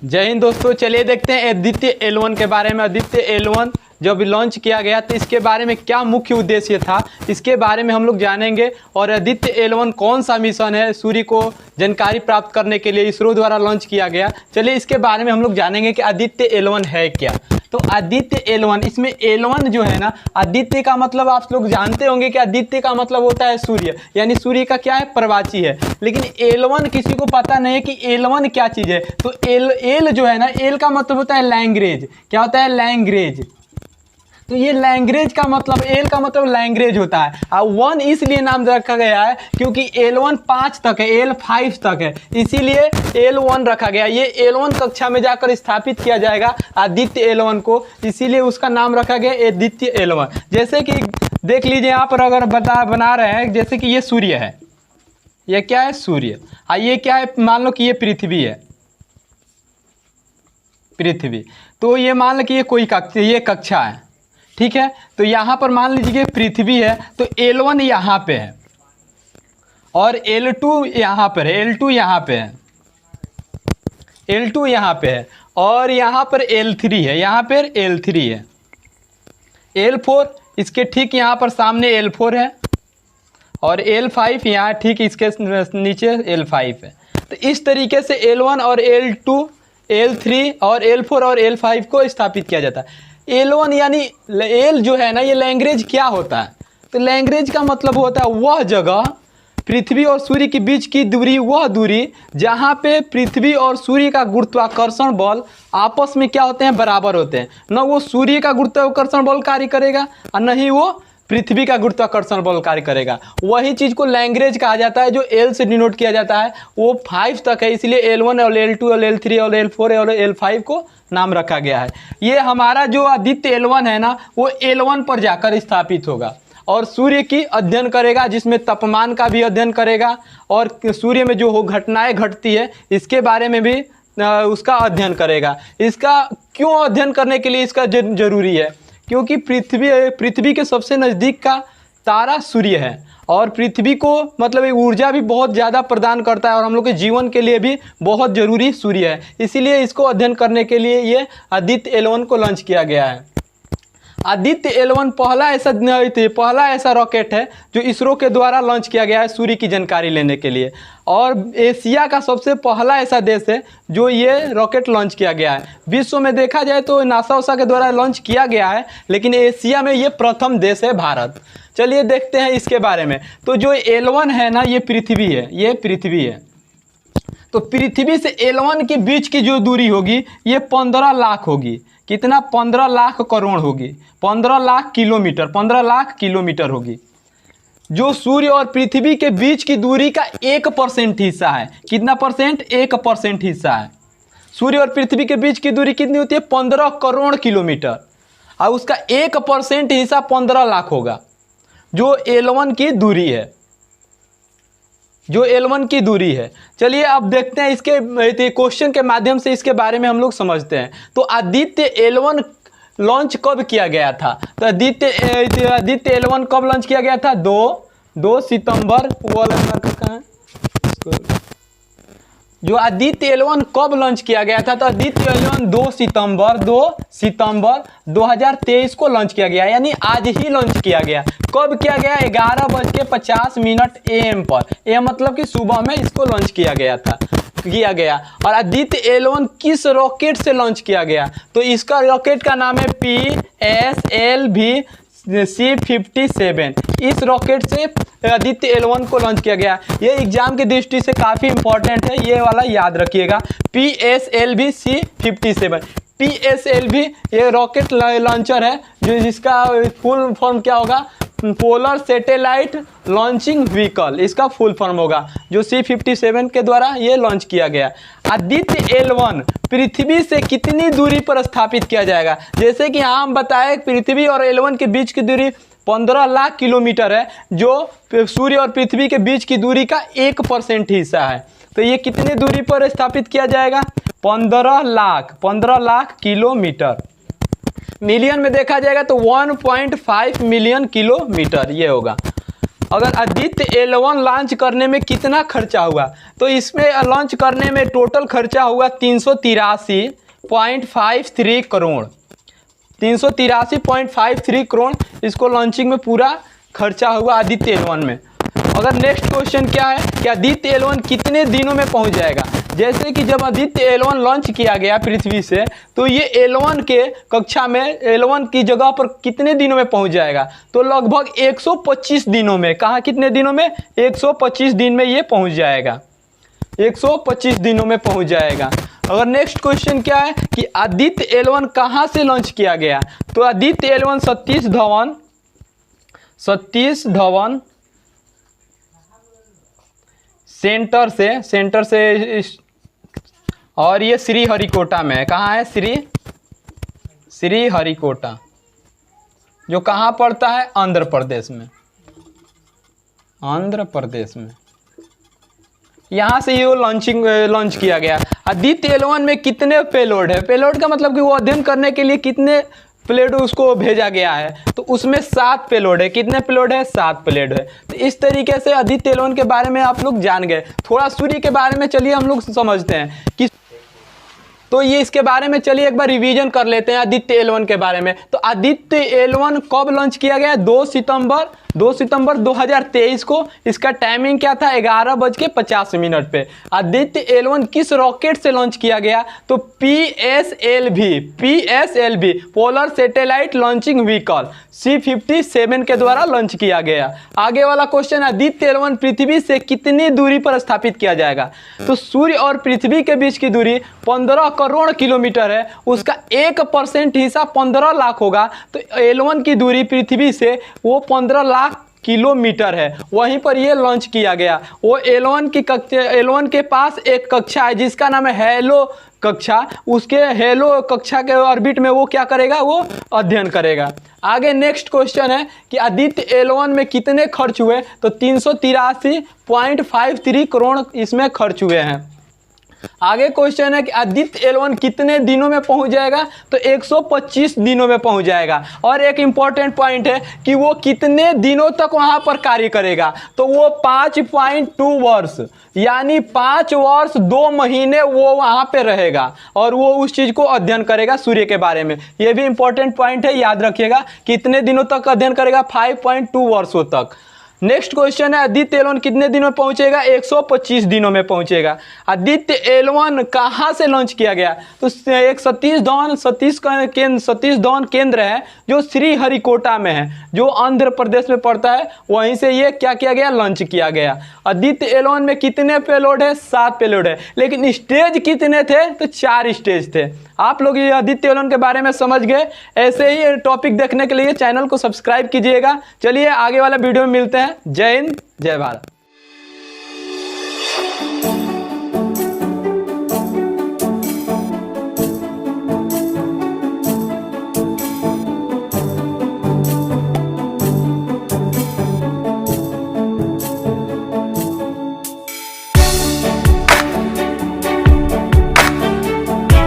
जय हिंद दोस्तों, चलिए देखते हैं आदित्य L1 के बारे में। आदित्य L1 जब लॉन्च किया गया तो इसके बारे में क्या मुख्य उद्देश्य था, इसके बारे में हम लोग जानेंगे। और आदित्य L1 कौन सा मिशन है सूर्य को जानकारी प्राप्त करने के लिए इसरो द्वारा लॉन्च किया गया, चलिए इसके बारे में हम लोग जानेंगे कि आदित्य L1 है क्या। तो आदित्य L1, इसमें L1 जो है ना, आदित्य का मतलब आप लोग जानते होंगे कि आदित्य का मतलब होता है सूर्य, यानी सूर्य का क्या है, प्रवाची है। लेकिन L1 किसी को पता नहीं है कि L1 क्या चीज़ है। तो एल जो है ना, एल का मतलब होता है लैंग्वेज। क्या होता है, लैंग्वेज। तो ये लैंग्वेज का मतलब, एल का मतलब लैंग्वेज होता है। और 1 इसलिए नाम रखा गया है क्योंकि L1 5 तक है, L 5 तक है, इसीलिए L1 रखा गया। ये L1 कक्षा में जाकर स्थापित किया जाएगा आदित्य L1 को, इसीलिए उसका नाम रखा गया आदित्य L1। जैसे कि देख लीजिए यहाँ पर, अगर बना रहे हैं, जैसे कि ये सूर्य है, ये क्या है, सूर्य। और ये क्या है, मान लो कि ये पृथ्वी है, पृथ्वी। तो ये मान लो कि ये कोई कक्षा, ये कक्षा है, ठीक है। तो यहाँ पर मान लीजिए पृथ्वी है, तो L1 यहाँ पे है और L2 यहाँ पर है, L2 यहाँ पे है, L2 यहाँ पे है, और यहाँ पर L3 है, यहाँ पर L3 है, L4 इसके ठीक यहाँ पर सामने L4 है, और L5 यहाँ ठीक इसके नीचे L5 है। तो इस तरीके से L1 और L2, L3 और L4 और L5 को स्थापित किया जाता है। L1 यानी एल जो है ना, ये लैंग्वेज क्या होता है, तो लैंग्वेज का मतलब होता है वह जगह, पृथ्वी और सूर्य के बीच की दूरी, वह दूरी जहाँ पे पृथ्वी और सूर्य का गुरुत्वाकर्षण बल आपस में क्या होते हैं, बराबर होते हैं। न वो सूर्य का गुरुत्वाकर्षण बल कार्य करेगा और न ही वो पृथ्वी का गुरुत्वाकर्षण बल कार्य करेगा। वही चीज़ को लैंग्वेज कहा जाता है, जो एल से डिनोट किया जाता है। वो 5 तक है, इसलिए L1 और L2 और L3 और L4 और L5 को नाम रखा गया है। ये हमारा जो आदित्य L1 है ना, वो L1 पर जाकर स्थापित होगा और सूर्य की अध्ययन करेगा, जिसमें तापमान का भी अध्ययन करेगा और सूर्य में जो घटनाएं घटती है इसके बारे में भी उसका अध्ययन करेगा। इसका क्यों अध्ययन करने के लिए इसका जरूरी है, क्योंकि पृथ्वी के सबसे नज़दीक का तारा सूर्य है और पृथ्वी को मतलब एक ऊर्जा भी बहुत ज़्यादा प्रदान करता है और हम लोग के जीवन के लिए भी बहुत ज़रूरी सूर्य है। इसीलिए इसको अध्ययन करने के लिए ये आदित्य L1 को लॉन्च किया गया है। आदित्य L1 पहला ऐसा रॉकेट है जो इसरो के द्वारा लॉन्च किया गया है सूर्य की जानकारी लेने के लिए, और एशिया का सबसे पहला ऐसा देश है जो ये रॉकेट लॉन्च किया गया है। विश्व में देखा जाए तो नासा के द्वारा लॉन्च किया गया है, लेकिन एशिया में ये प्रथम देश है, भारत। चलिए देखते हैं इसके बारे में। तो जो L1 है ना, ये पृथ्वी है, ये पृथ्वी है। तो पृथ्वी से L1 के बीच की जो दूरी होगी ये 15 लाख होगी। कितना, 15 लाख करोड़ होगी, 15 लाख किलोमीटर, 15 लाख किलोमीटर होगी। जो सूर्य और पृथ्वी के बीच की दूरी का 1% हिस्सा है। कितना परसेंट, 1% हिस्सा है। सूर्य और पृथ्वी के बीच की दूरी कितनी होती है, 15 करोड़ किलोमीटर, और उसका 1% हिस्सा 15 लाख होगा, जो L1 की दूरी है, जो L1 की दूरी है। चलिए अब देखते हैं इसके क्वेश्चन के माध्यम से इसके बारे में हम लोग समझते हैं। तो आदित्य L1 लॉन्च कब किया गया था, तो आदित्य L1 कब लॉन्च किया गया था, 2 सितंबर। जो आदित्य L1 कब लॉन्च किया गया था, तो आदित्य L1 2 सितंबर 2023 को लॉन्च किया गया, यानी आज ही लॉन्च किया गया। कब किया गया, 11:50 AM पर। यह मतलब कि सुबह में इसको लॉन्च किया गया। और आदित्य L1 किस रॉकेट से लॉन्च किया गया, तो इसका रॉकेट का नाम है PSLV C57। इस रॉकेट से आदित्य L1 को लॉन्च किया गया। ये एग्जाम की दृष्टि से काफ़ी इंपॉर्टेंट है, ये वाला याद रखिएगा, PSLV C57। PSLV ये रॉकेट लॉन्चर है, जो जिसका फुल फॉर्म क्या होगा, पोलर सैटेलाइट लॉन्चिंग व्हीकल, इसका फुल फॉर्म होगा, जो C57 के द्वारा ये लॉन्च किया गया। आदित्य L1 पृथ्वी से कितनी दूरी पर स्थापित किया जाएगा, जैसे कि हम बताए पृथ्वी और L1 के बीच की दूरी 15 लाख किलोमीटर है, जो सूर्य और पृथ्वी के बीच की दूरी का 1% हिस्सा है। तो ये कितनी दूरी पर स्थापित किया जाएगा, 15 लाख किलोमीटर। मिलियन में देखा जाएगा तो 1.5 मिलियन किलोमीटर ये होगा। अगर आदित्य L1 लॉन्च करने में कितना खर्चा हुआ, तो इसमें लॉन्च करने में टोटल खर्चा हुआ 383.53 करोड़। 383.53 करोड़ इसको लॉन्चिंग में पूरा खर्चा हुआ आदित्य L1 में। अगर नेक्स्ट क्वेश्चन क्या है कि आदित्य L1 कितने दिनों में पहुंच जाएगा। जैसे कि जब आदित्य L1 लॉन्च किया गया पृथ्वी से, तो ये L1 के कक्षा में L1 की जगह पर कितने दिनों में पहुंच जाएगा, तो लगभग 125 दिनों में। कहाँ कितने दिनों में? 125 दिन में ये पहुंच जाएगा, 125 दिनों में पहुंच जाएगा। अगर नेक्स्ट क्वेश्चन क्या है कि आदित्य L1 कहाँ से लॉन्च किया गया, तो आदित्य L1 सतीश धवन सेंटर से और ये श्रीहरिकोटा में है। कहाँ है? श्रीहरिकोटा, जो कहाँ पड़ता है? आंध्र प्रदेश में। यहाँ से ये लॉन्च किया गया। आदित्य L1 में कितने पेलोड है? पेलोड का मतलब कि वो अध्ययन करने के लिए कितने पेलोड उसको भेजा गया है, तो उसमें 7 पेलोड है। कितने पेलोड है? 7 पेलोड है। तो इस तरीके से आदित्य L1 के बारे में आप लोग जान गए। थोड़ा सूर्य के बारे में चलिए हम लोग समझते हैं कि, तो ये इसके बारे में चलिए एक बार रिवीजन कर लेते हैं आदित्य L1 के बारे में। तो आदित्य L1 कब लॉन्च किया गया? 2 सितंबर 2023 को। इसका टाइमिंग क्या था? 11:50 पे। आदित्य L1 किस रॉकेट से लॉन्च किया गया? तो PSLV polar satellite launching vehicle C57 के द्वारा लॉन्च किया गया। आगे वाला क्वेश्चन, आदित्य L1 पृथ्वी से कितनी दूरी पर स्थापित किया जाएगा? तो सूर्य और पृथ्वी के बीच की दूरी 15 करोड़ किलोमीटर है। उसका 1% हिस्सा 15 लाख होगा। तो L1 की दूरी पृथ्वी से वो 15 लाख किलोमीटर है। वहीं पर ये लॉन्च किया गया। वो L1 के पास एक कक्षा है जिसका नाम है हेलो कक्षा। उसके हेलो कक्षा के ऑर्बिट में वो क्या करेगा? वो अध्ययन करेगा। आगे नेक्स्ट क्वेश्चन है कि आदित्य L1 में कितने खर्च हुए? तो 383.53 करोड़ इसमें खर्च हुए हैं। आगे क्वेश्चन है कि आदित्य L1 कितने दिनों में पहुंच जाएगा? तो 125 दिनों में पहुंच जाएगा। और एक इंपॉर्टेंट पॉइंट है कि वो कितने दिनों तक वहां पर कार्य करेगा? तो वो 5.2 वर्ष, यानी 5 वर्ष 2 महीने वो वहां पे रहेगा और वो उस चीज को अध्ययन करेगा सूर्य के बारे में। ये भी इंपॉर्टेंट पॉइंट है, याद रखिएगा। कितने दिनों तक अध्ययन करेगा? 5.2 वर्षों तक। नेक्स्ट क्वेश्चन है आदित्य L1 कितने दिनों में पहुंचेगा? 125 दिनों में पहुंचेगा। आदित्य L1 कहां से लॉन्च किया गया? तो एक सतीश धवन केंद्र है जो श्रीहरिकोटा में है, जो आंध्र प्रदेश में पड़ता है। वहीं से ये क्या किया गया? लॉन्च किया गया। आदित्य L1 में कितने पेलोड है? 7 पेलोड है। लेकिन स्टेज कितने थे? तो 4 स्टेज थे। आप लोग ये आदित्य L1 के बारे में समझ गए। ऐसे ही टॉपिक देखने के लिए चैनल को सब्सक्राइब कीजिएगा। चलिए आगे वाला वीडियो में मिलते हैं। जय हिंद, जय भारत।